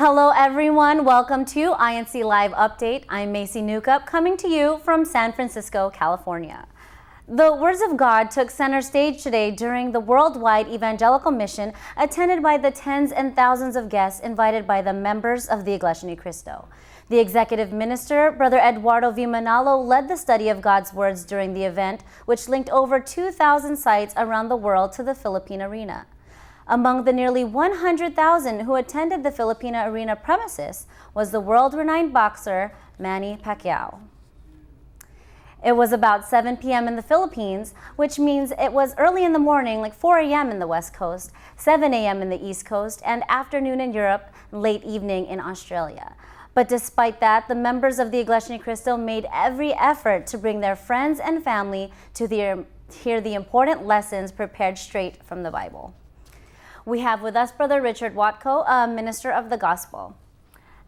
Hello everyone, welcome to INC Live Update. I'm Macy Newcup coming to you from San Francisco, California. The Words of God took center stage today during the worldwide evangelical mission attended by the tens and thousands of guests invited by the members of the Iglesia Ni Cristo. The executive minister, Brother Eduardo V. Manalo, led the study of God's words during the event, which linked over 2,000 sites around the world to the Philippine arena. Among the nearly 100,000 who attended the Filipina Arena premises was the world-renowned boxer Manny Pacquiao. It was about 7 p.m. in the Philippines, which means it was early in the morning, like 4 a.m. in the West Coast, 7 a.m. in the East Coast, and afternoon in Europe, late evening in Australia. But despite that, the members of the Iglesia Ni Cristo made every effort to bring their friends and family to hear the important lessons prepared straight from the Bible. We have with us Brother Richard Watco, a minister of the gospel.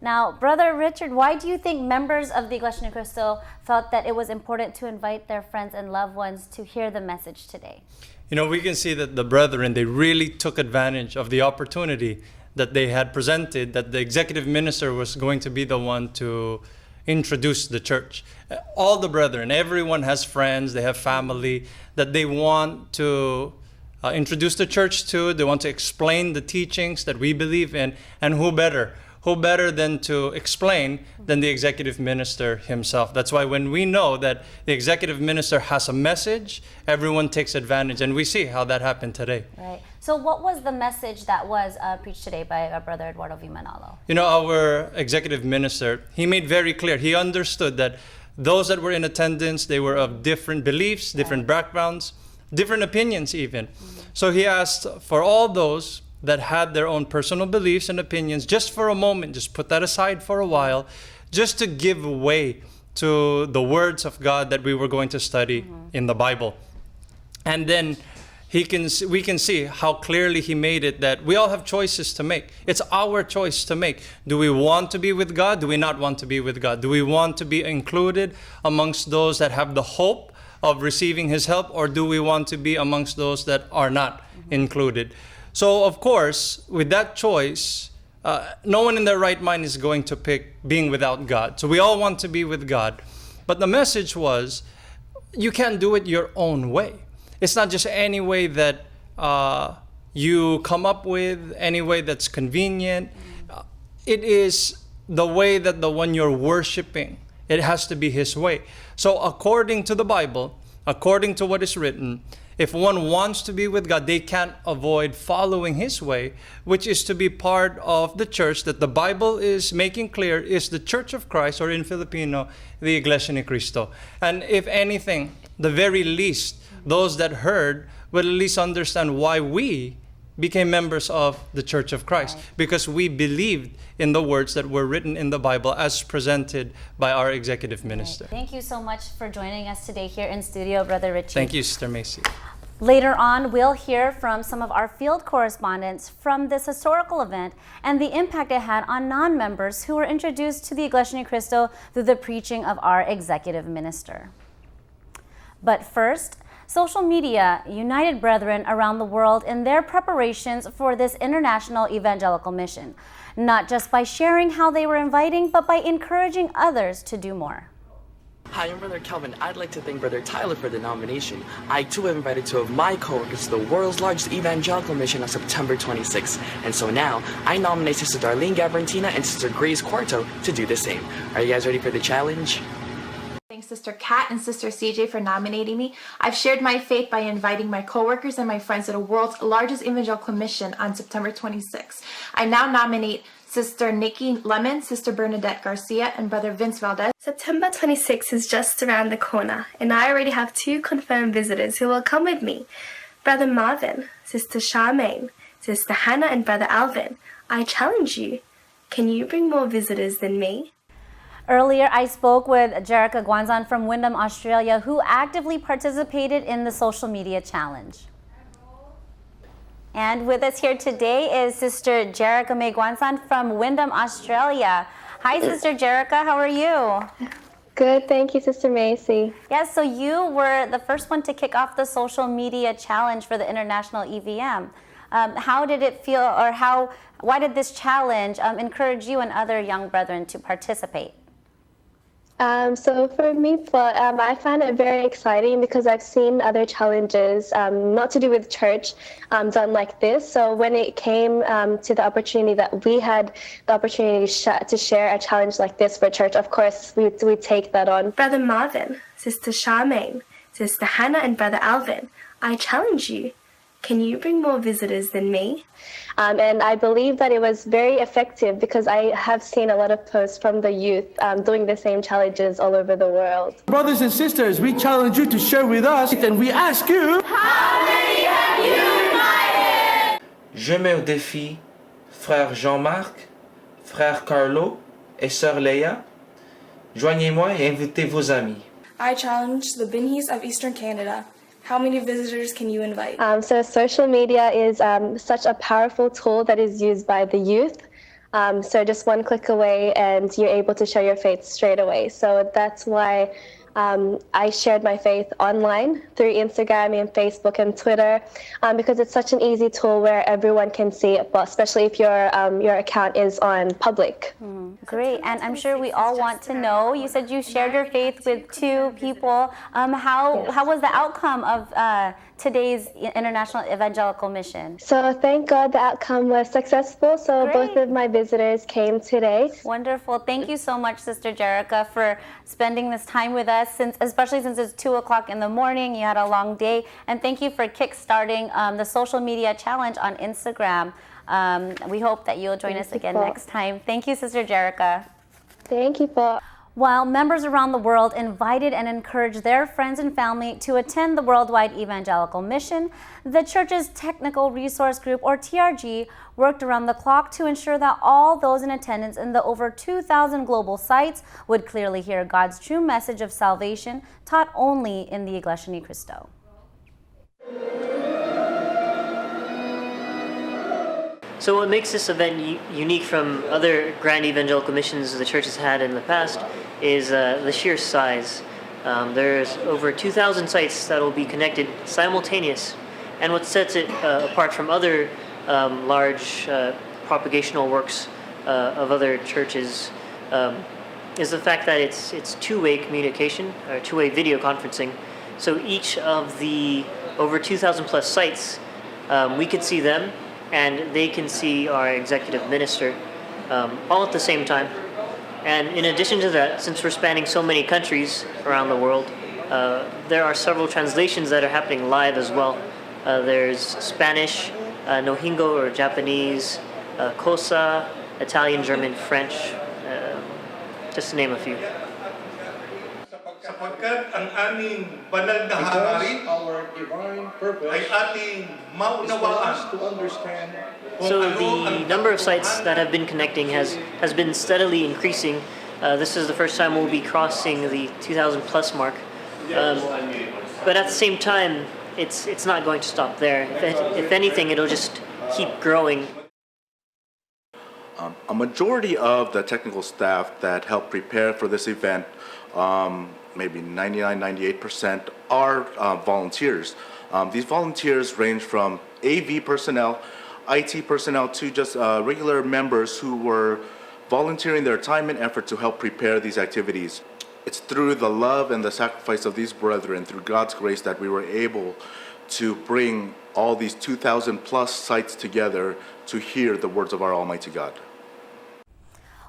Now, Brother Richard, why do you think members of the Iglesia Ni Cristo felt that it was important to invite their friends and loved ones to hear the message today? You know, we can see that the brethren, they really took advantage of the opportunity that they had presented, that the executive minister was going to be the one to introduce the church. All the brethren, everyone has friends, they have family that they want to introduce the church to. They want to explain the teachings that we believe in. And who better than to explain than the executive minister himself? That's why when we know that the executive minister has a message, everyone takes advantage. And we see how that happened today. Right. So what was the message that was preached today by Brother Eduardo V. Manalo? You know, our executive minister, he made very clear, he understood that those that were in attendance, they were of different beliefs, different backgrounds, different opinions even. So he asked for all those that had their own personal beliefs and opinions, just for a moment, just put that aside for a while, just to give way to the words of God that we were going to study in the Bible. And then we can see how clearly he made it that we all have choices to make. It's our choice to make. Do we want to be with God? Do we not want to be with God? Do we want to be included amongst those that have the hope of receiving his help, or do we want to be amongst those that are not included? So of course, with that choice, no one in their right mind is going to pick being without God. So we all want to be with God. But the message was, you can't do it your own way. It's not just any way that you come up with, any way that's convenient. It is the way that the one you're worshiping, it has to be his way. So according to the Bible, according to what is written, if one wants to be with God, they can't avoid following his way, which is to be part of the church that the Bible is making clear is the Church of Christ, or in Filipino, the Iglesia Ni Cristo. And if anything, the very least, those that heard will at least understand why we became members of the Church of Christ, because we believed in the words that were written in the Bible as presented by our executive minister. Thank you so much for joining us today here in studio, Brother Richie. Thank you, Sister Macy. Later on, we'll hear from some of our field correspondents from this historical event and the impact it had on non-members who were introduced to the Iglesia Ni Cristo through the preaching of our executive minister. But first, social media united brethren around the world in their preparations for this international evangelical mission, not just by sharing how they were inviting, but by encouraging others to do more. Hi, I'm Brother Kelvin. I'd like to thank Brother Tyler for the nomination. I too have invited two of my coworkers to the world's largest evangelical mission on September 26th. And so now, I nominate Sister Darlene Gabrantina and Sister Grace Quarto to do the same. Are you guys ready for the challenge? Thanks Sister Kat and Sister CJ for nominating me. I've shared my faith by inviting my coworkers and my friends to the world's largest evangelical mission on September 26th. I now nominate Sister Nikki Lemon, Sister Bernadette Garcia, and Brother Vince Valdez. September 26th is just around the corner, and I already have 2 confirmed visitors who will come with me. Brother Marvin, Sister Charmaine, Sister Hannah, and Brother Alvin. I challenge you. Can you bring more visitors than me? Earlier, I spoke with Jerica Guanzan from Wyndham, Australia, who actively participated in the social media challenge. And with us here today is Sister Jerica May Guanzan from Wyndham, Australia. Hi, Sister Jerica. How are you? Good, thank you, Sister Macy. Yes, so you were the first one to kick off the social media challenge for the International EVM. How did it feel, or why did this challenge encourage you and other young brethren to participate? So for me, I find it very exciting because I've seen other challenges, not to do with church, done like this. So when it came to the opportunity that we had the opportunity to share a challenge like this for church, of course, we take that on. Brother Marvin, Sister Charmaine, Sister Hannah, and Brother Alvin, I challenge you. Can you bring more visitors than me? And I believe that it was very effective because I have seen a lot of posts from the youth doing the same challenges all over the world. Brothers and sisters, we challenge you to share with us, and we ask you, how many have you invited? Je mets au défi frère Jean-Marc, frère Carlo et sœur Léa. Joignez-moi et invitez vos amis. I challenge the Binhis of Eastern Canada. How many visitors can you invite? So social media is such a powerful tool that is used by the youth. So just one click away and you're able to share your faith straight away. So that's why I shared my faith online through Instagram and Facebook and Twitter because it's such an easy tool where everyone can see it, but especially if your account is on public. Great, and I'm sure we all want to know, you said you shared your faith with 2 people. How was the outcome of today's International Evangelical Mission? So thank God the outcome was successful. So Great. Both of my visitors came today. Wonderful. Thank you so much, Sister Jerica, for spending this time with us, especially since it's 2 o'clock in the morning. You had a long day. And thank you for kickstarting the social media challenge on Instagram. We hope that you'll join us again next time. Thank you, Sister Jerica. Thank you, Paul. While members around the world invited and encouraged their friends and family to attend the Worldwide Evangelical Mission, the church's Technical Resource Group, or TRG, worked around the clock to ensure that all those in attendance in the over 2,000 global sites would clearly hear God's true message of salvation taught only in the Iglesia Ni Cristo. So what makes this event unique from other grand evangelical missions the church has had in the past is the sheer size. There's over 2,000 sites that will be connected simultaneous, and what sets it apart from other large propagational works of other churches is the fact that it's two-way communication, or two-way video conferencing. So each of the over 2,000 plus sites, we could see them, and they can see our executive minister all at the same time. And in addition to that, since we're spanning so many countries around the world, there are several translations that are happening live as well. There's Spanish, Nohingo or Japanese, Kosa, Italian, German, French, just to name a few. Sapagkat ang aming banal na hangarin ay ating maunawaan. So the number of sites that have been connecting has been steadily increasing. This is the first time we'll be crossing the 2,000 plus mark. But at the same time, it's not going to stop there. If anything, it'll just keep growing. A majority of the technical staff that helped prepare for this event, maybe 99-98%, are volunteers. These volunteers range from AV personnel, IT personnel, to just regular members who were volunteering their time and effort to help prepare these activities. It's through the love and the sacrifice of these brethren, through God's grace, that we were able to bring all these 2,000 plus sites together to hear the words of our Almighty God.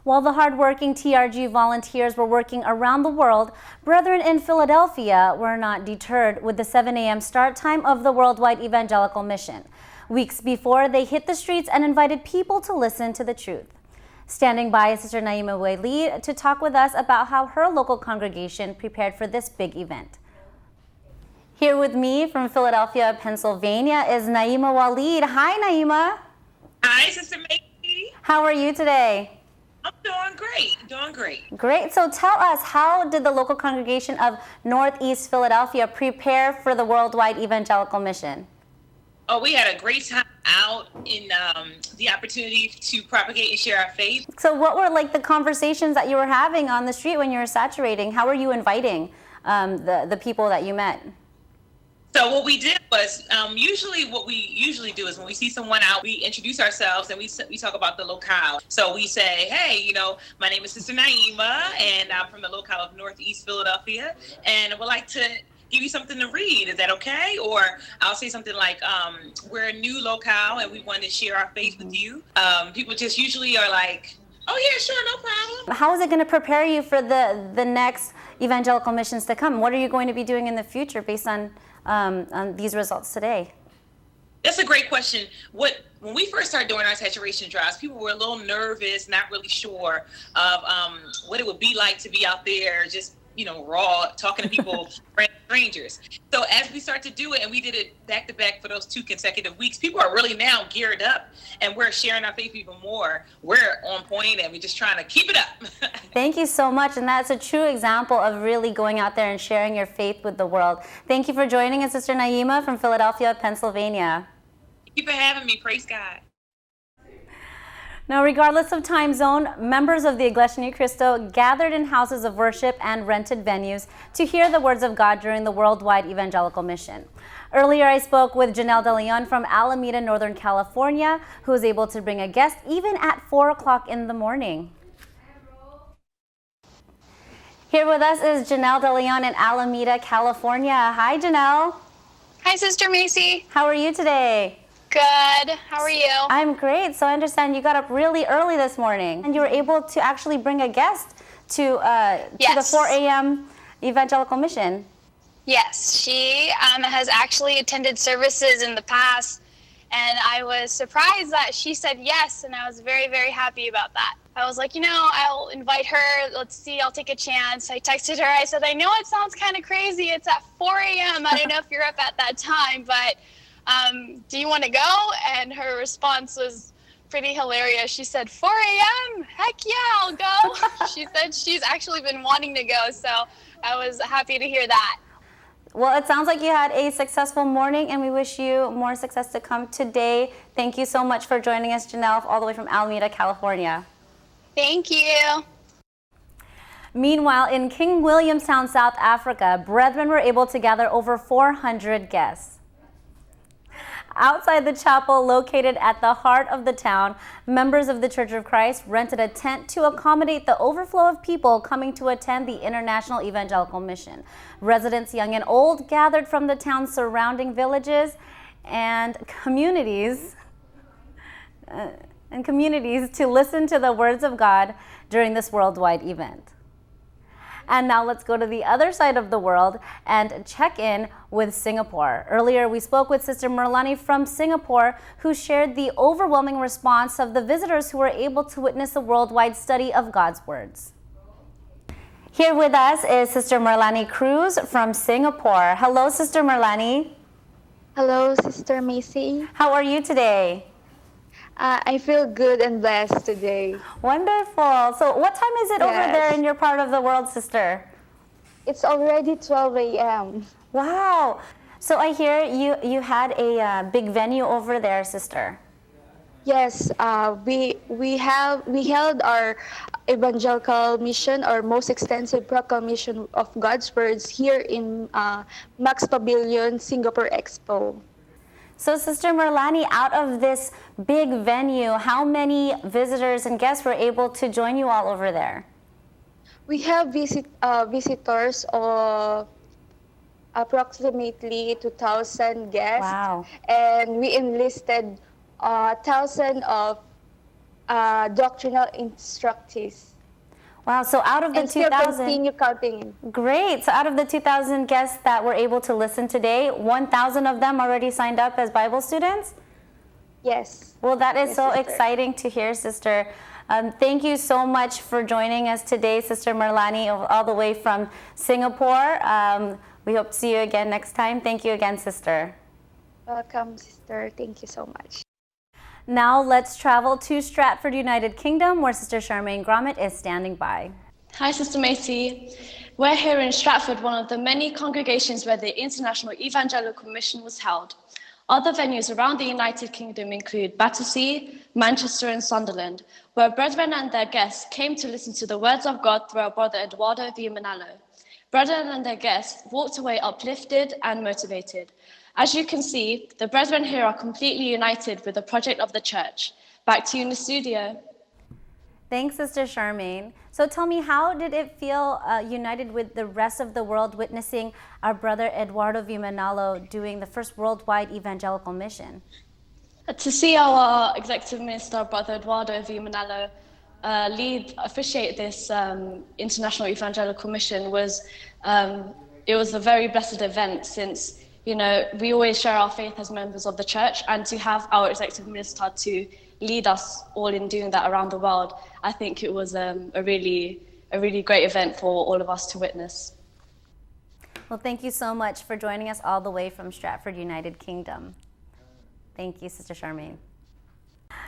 While the hardworking TRG volunteers were working around the world, brethren in Philadelphia were not deterred with the 7 a.m. start time of the Worldwide Evangelical Mission. Weeks before, they hit the streets and invited people to listen to the truth. Standing by is Sister Naima Walid to talk with us about how her local congregation prepared for this big event. Here with me from Philadelphia, Pennsylvania is Naima Walid. Hi, Naima. Hi, Sister Macy. How are you today? I'm doing great. Great. So tell us, how did the local congregation of Northeast Philadelphia prepare for the Worldwide Evangelical Mission? Oh, we had a great time out in the opportunity to propagate and share our faith. So what were like the conversations that you were having on the street when you were saturating? How were you inviting the people that you met? So what we did was, usually what we usually do is when we see someone out, we introduce ourselves and we talk about the locale. So we say, hey, my name is Sister Naima, and I'm from the locale of Northeast Philadelphia, and I would like to give you something to read. Is that okay? Or I'll say something like, we're a new locale and we want to share our faith with you. People just usually are like, oh yeah, sure, no problem. How is it going to prepare you for the next evangelical missions to come? What are you going to be doing in the future based on these results today? That's a great question. When we first started doing our saturation drives, people were a little nervous, not really sure of what it would be like to be out there, just raw, talking to people, strangers. So as we start to do it, and we did it back to back for those 2 consecutive weeks, people are really now geared up, and we're sharing our faith even more. We're on point, and we're just trying to keep it up. Thank you so much, and that's a true example of really going out there and sharing your faith with the world. Thank you for joining us, Sister Naima from Philadelphia, Pennsylvania. Thank you for having me. Praise God. Now, regardless of time zone, members of the Iglesia Ni Cristo gathered in houses of worship and rented venues to hear the words of God during the worldwide evangelical mission. Earlier, I spoke with Janelle De Leon from Alameda, Northern California, who was able to bring a guest even at 4 o'clock in the morning. Here with us is Janelle De Leon in Alameda, California. Hi, Janelle. Hi, Sister Macy. How are you today? Good. How are you? I'm great. So I understand you got up really early this morning and you were able to actually bring a guest to the 4 a.m. evangelical mission. Yes, she has actually attended services in the past, and I was surprised that she said yes, and I was very, very happy about that. I was like, I'll invite her. Let's see, I'll take a chance. I texted her. I said, I know it sounds kind of crazy. It's at 4 a.m. I don't know if you're up at that time, but do you want to go? And her response was pretty hilarious. She said, 4 a.m.? Heck yeah, I'll go. She said she's actually been wanting to go, so I was happy to hear that. Well, it sounds like you had a successful morning, and we wish you more success to come today. Thank you so much for joining us, Janelle, all the way from Alameda, California. Thank you. Meanwhile, in King Williamstown, South Africa, brethren were able to gather over 400 guests. Outside the chapel located at the heart of the town, members of the Church of Christ rented a tent to accommodate the overflow of people coming to attend the International Evangelical Mission. Residents, young and old, gathered from the town's surrounding villages and communities to listen to the words of God during this worldwide event. And now let's go to the other side of the world and check in with Singapore. Earlier, we spoke with Sister Merlani from Singapore, who shared the overwhelming response of the visitors who were able to witness the worldwide study of God's words. Here with us is Sister Merlani Cruz from Singapore. Hello, Sister Merlani. Hello, Sister Macy. How are you today? I feel good and blessed today. Wonderful. So what time is it over there in your part of the world, sister? It's already 12 a.m. Wow. So I hear you had a big venue over there, sister. Yes, we held our evangelical mission, our most extensive proclamation of God's words here in Max Pavilion, Singapore Expo. So, Sister Merlani, out of this big venue, how many visitors and guests were able to join you all over there? We have visitors of approximately 2,000 guests. Wow. And we enlisted 1,000 of doctrinal instructees. Wow, so out of the 2,000... continue counting. Great. So out of the 2,000 guests that were able to listen today, 1,000 of them already signed up as Bible students? Yes. Well, that is so sister. exciting to hear, sister. Thank you so much for joining us today, Sister Merlani, all the way from Singapore. We hope to see you again next time. Thank you again, sister. Welcome, sister. Thank you so much. Now let's travel to Stratford, United Kingdom, where Sister Charmaine Gromit is standing by. Hi, Sister Macy. We're here in Stratford, one of the many congregations where the International Evangelical Mission was held. Other venues around the United Kingdom include Battersea, Manchester and Sunderland, where brethren and their guests came to listen to the words of God through our brother Eduardo V. Manalo. Brethren and their guests walked away uplifted and motivated. As you can see, the brethren here are completely united with the project of the church. Back to you in the studio. Thanks, Sister Charmaine. So tell me, how did it feel united with the rest of the world, witnessing our brother Eduardo V. Manalo doing the first worldwide evangelical mission? To see our Executive Minister, Brother Eduardo V. Manalo, officiate this international evangelical mission was a very blessed event, since we always share our faith as members of the church, and to have our Executive Minister to lead us all in doing that around the world, I think it was a really great event for all of us to witness. Well, thank you so much for joining us all the way from Stratford, United Kingdom. Thank you, Sister Charmaine.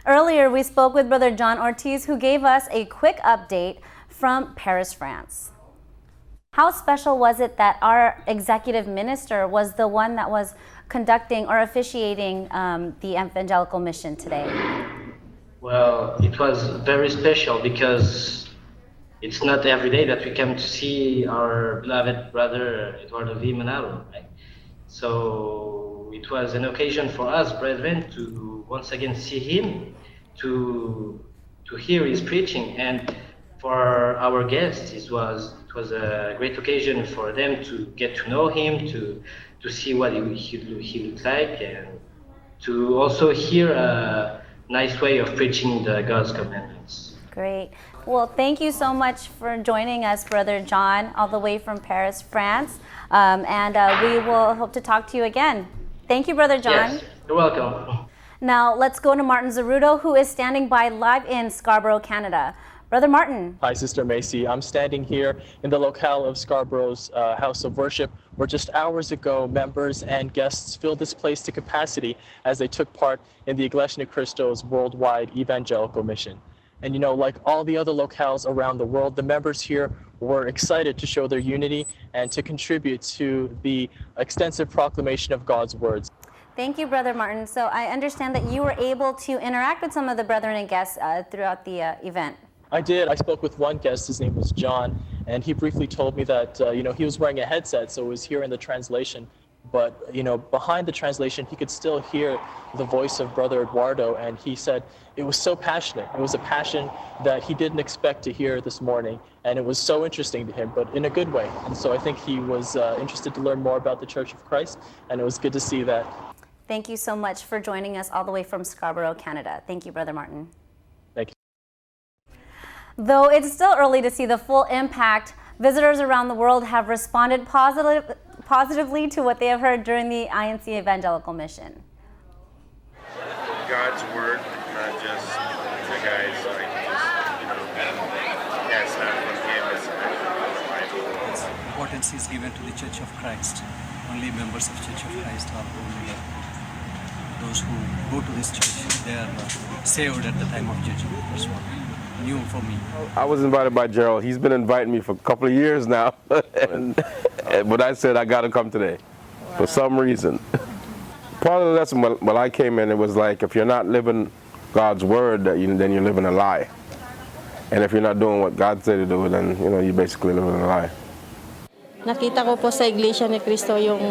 Earlier, we spoke with Brother John Ortiz, who gave us a quick update from Paris, France. How special was it that our executive minister was the one that was conducting or officiating the evangelical mission today? Well, it was very special because it's not every day that we come to see our beloved brother Eduardo V. Manalo, right? So it was an occasion for us, brethren, to once again see him, to hear his preaching, and for our guests, it was a great occasion for them to get to know him, to see what he looks like, and to also hear a nice way of preaching the God's commandments. Great. Well, thank you so much for joining us, Brother John, all the way from Paris, France. And we will hope to talk to you again. Thank you, Brother John. Yes, you're welcome. Now, let's go to Martin Zarudo, who is standing by live in Scarborough, Canada. Brother Martin. Hi, Sister Macy. I'm standing here in the locale of Scarborough's House of Worship, where just hours ago, members and guests filled this place to capacity as they took part in the Iglesia Ni Cristo's worldwide evangelical mission. And like all the other locales around the world, the members here were excited to show their unity and to contribute to the extensive proclamation of God's words. Thank you, Brother Martin. So I understand that you were able to interact with some of the brethren and guests throughout the event. I did. I spoke with one guest. His name was John, and he briefly told me that he was wearing a headset, so it was hearing the translation. But behind the translation, he could still hear the voice of Brother Eduardo, and he said it was so passionate. It was a passion that he didn't expect to hear this morning, and it was so interesting to him, but in a good way. And so I think he was interested to learn more about the Church of Christ, and it was good to see that. Thank you so much for joining us all the way from Scarborough, Canada. Thank you, Brother Martin. Thank you. Though it's still early to see the full impact, visitors around the world have responded positively to what they have heard during the INC Evangelical Mission. God's word, not just the guys like pass out from campus. Importance is given to the Church of Christ. Only members of Church of Christ are only those who go to this church. They are saved at the time of judgment. That's what new for me. I was invited by Gerald. He's been inviting me for a couple of years now, but I said I got to come today for some reason. Part of the lesson when I came in, it was like if you're not living God's word, then you're living a lie. And if you're not doing what God said to do, then you're basically living a lie. Nakita ko po sa Iglesia Ni Cristo yung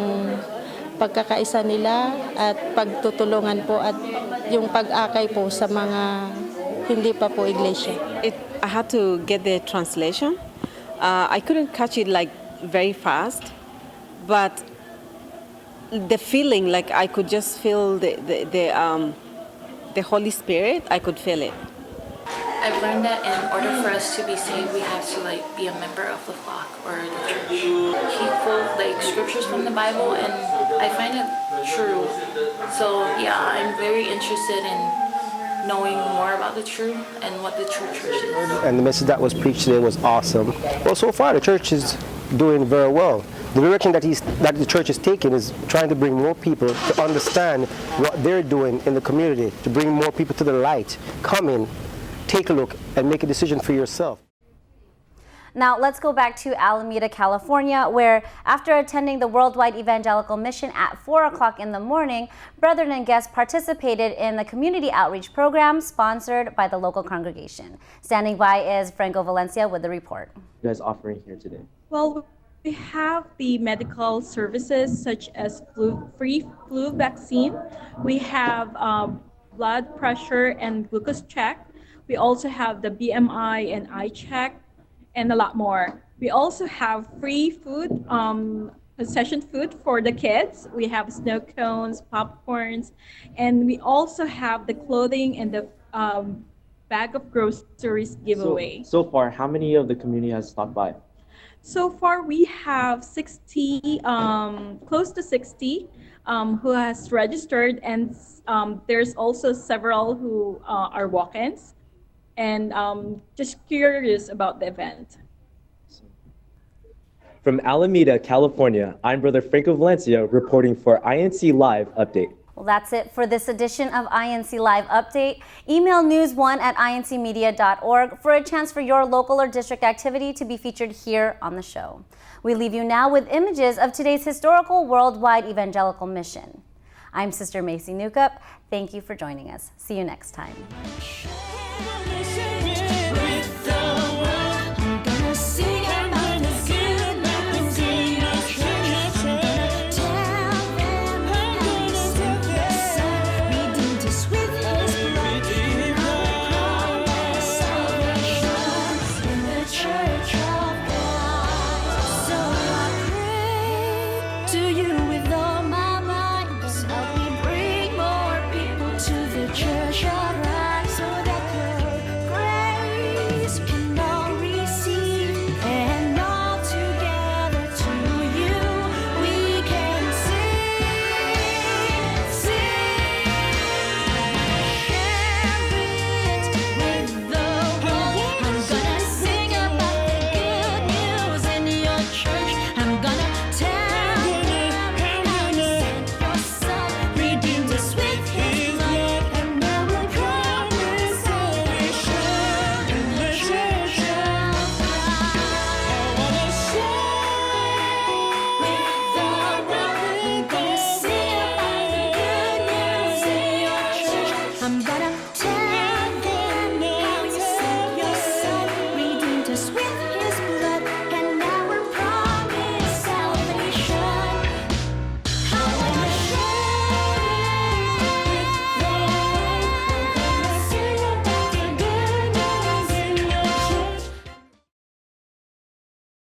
pagkakaisa nila at pagtutulungan po at yung pag-akay po sa mga hindi pa po iglesia. I had to get the translation. I couldn't catch it very fast, but the feeling, I could just feel the Holy Spirit. I could feel it. I've learned that in order for us to be saved, we have to be a member of the flock or the church. He quotes scriptures from the Bible, and I find it true. So yeah, I'm very interested in knowing more about the truth and what the true church is. And the message that was preached today was awesome. Well, so far the church is doing very well. The direction that the church is taking is trying to bring more people to understand what they're doing in the community, to bring more people to the light. Come in, take a look, and make a decision for yourself. Now let's go back to Alameda, California, where after attending the Worldwide Evangelical Mission at 4 o'clock in the morning, brethren and guests participated in the community outreach program sponsored by the local congregation. Standing by is Franco Valencia with the report. You guys offering here today? Well, we have the medical services such as free flu vaccine. We have blood pressure and glucose check. We also have the BMI and eye check, and a lot more. We also have free food, concession food for the kids. We have snow cones, popcorns, and we also have the clothing and the bag of groceries giveaway. So far, how many of the community has stopped by? So far, we have 60, close to 60 who has registered, and there's also several who are walk-ins, and just curious about the event. From Alameda, California, I'm Brother Franco Valencia reporting for INC Live Update. Well, that's it for this edition of INC Live Update. Email news1@incmedia.org for a chance for your local or district activity to be featured here on the show. We leave you now with images of today's historical worldwide evangelical mission. I'm Sister Macy Newcup. Thank you for joining us. See you next time.